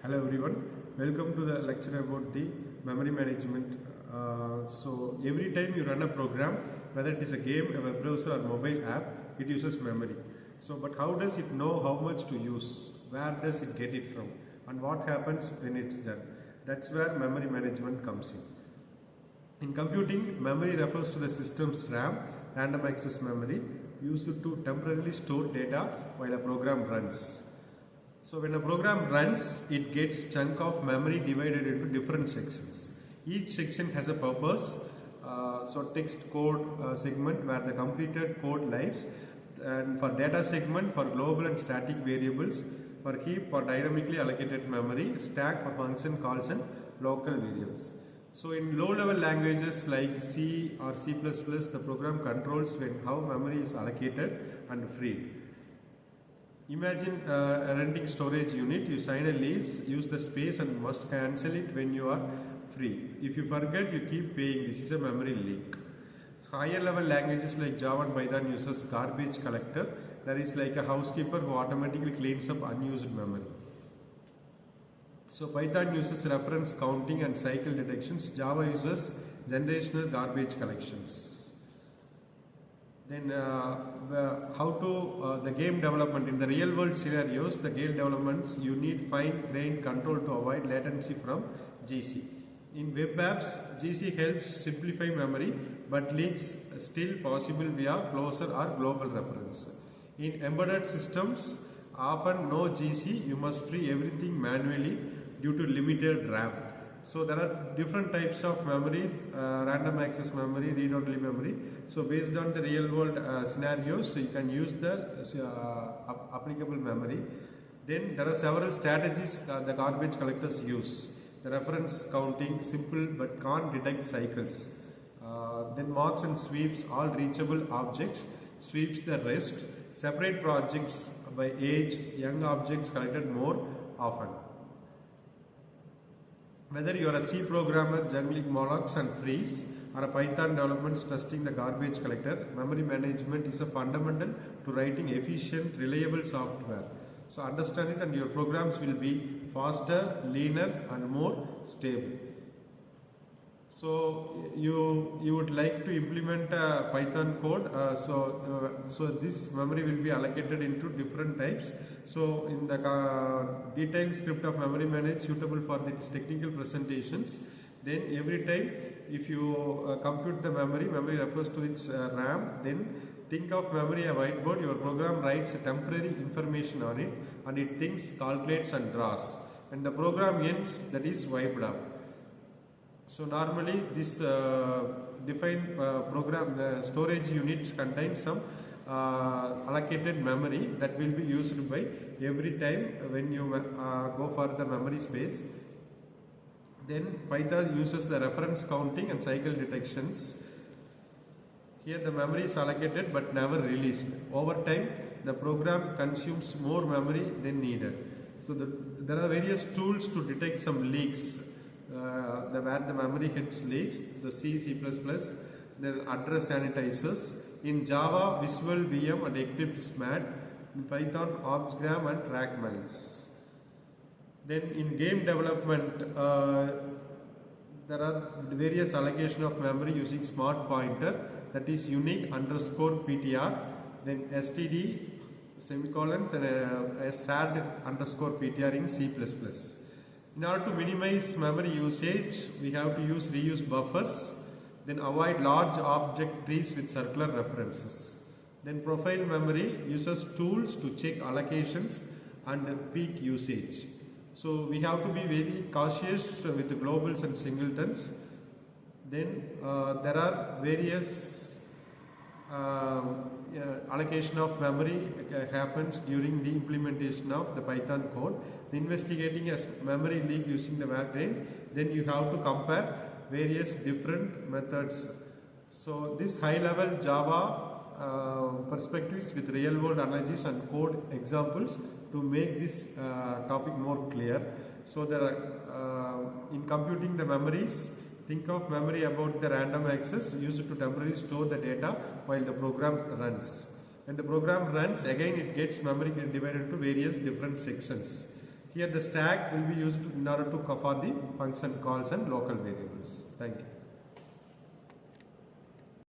Hello everyone, welcome to the lecture about the memory management. So every time you run a program, whether it is a game, a web browser or mobile app, it uses memory. But how does it know how much to use? Where does it get it from? And what happens when it's done? That's where memory management comes in. In computing, memory refers to the system's RAM, random access memory, used to temporarily store data while a program runs. So when a program runs, it gets chunk of memory divided into different sections. Each section has a purpose. So text code segment where the completed code lives, and for data segment for global and static variables, for heap for dynamically allocated memory, stack for function calls and local variables. So in low level languages like C or C++, the program controls when how memory is allocated and freed. Imagine a renting storage unit. You sign a lease, use the space and must cancel it when you are free. If you forget, you keep paying. This is a memory leak. So higher level languages like Java and Python uses garbage collector. That is like a housekeeper who automatically cleans up unused memory. So Python uses reference counting and cycle detections. Java uses generational garbage collections. Then the game development. In the real world scenarios, the game developments, you need fine-grained control to avoid latency from GC. In web apps, GC helps simplify memory, but leaks still possible via closure or global reference. In embedded systems, often no GC, you must free everything manually due to limited RAM. So there are different types of memories, random access memory, read-only memory. So based on the real world scenarios, so you can use the applicable memory. Then there are several strategies the garbage collectors use. The reference counting, simple but can't detect cycles. Then marks and sweeps all reachable objects, sweeps the rest. Separate projects by age, young objects collected more often. Whether you are a C programmer juggling mallocks and frees or a Python development trusting the garbage collector, memory management is a fundamental to writing efficient, reliable software. So understand it and your programs will be faster, leaner and more stable. So you would like to implement a Python code. So this memory will be allocated into different types. So in the detailed script of memory management suitable for these technical presentations. Then every time if you compute the memory refers to its RAM. Then think of memory a whiteboard. Your program writes temporary information on it and it thinks, calculates and draws. And the program ends, that is wiped out. So normally this defined program storage units contain some allocated memory that will be used by every time when you go for the memory space. Then Python uses the reference counting and cycle detections. Here the memory is allocated but never released. Over time the program consumes more memory than needed. So there are various tools to detect some leaks. Where the memory hits leaks, the C, C++, then address sanitizers. In Java, Visual VM and Eclipse SMAT. In Python, ObjGram and TrackMels. Then in game development, there are various allocation of memory using smart pointer, that is unique underscore PTR, then std semicolon, then sad underscore PTR in C++. In order to minimize memory usage, we have to use reuse buffers, then avoid large object trees with circular references. Then profile memory uses tools to check allocations and peak usage. So we have to be very cautious with the globals and singletons. Then there are various allocation of memory happens during the implementation of the Python code. Investigating a memory leak using the WARDrain, then you have to compare various different methods. So this high level Java perspectives with real world analogies and code examples to make this topic more clear. So there are in computing the memories, think of memory about the random access used to temporarily store the data while the program runs. When the program runs, again it gets memory divided into various different sections. Here the stack will be used in order to for the function calls and local variables. Thank you.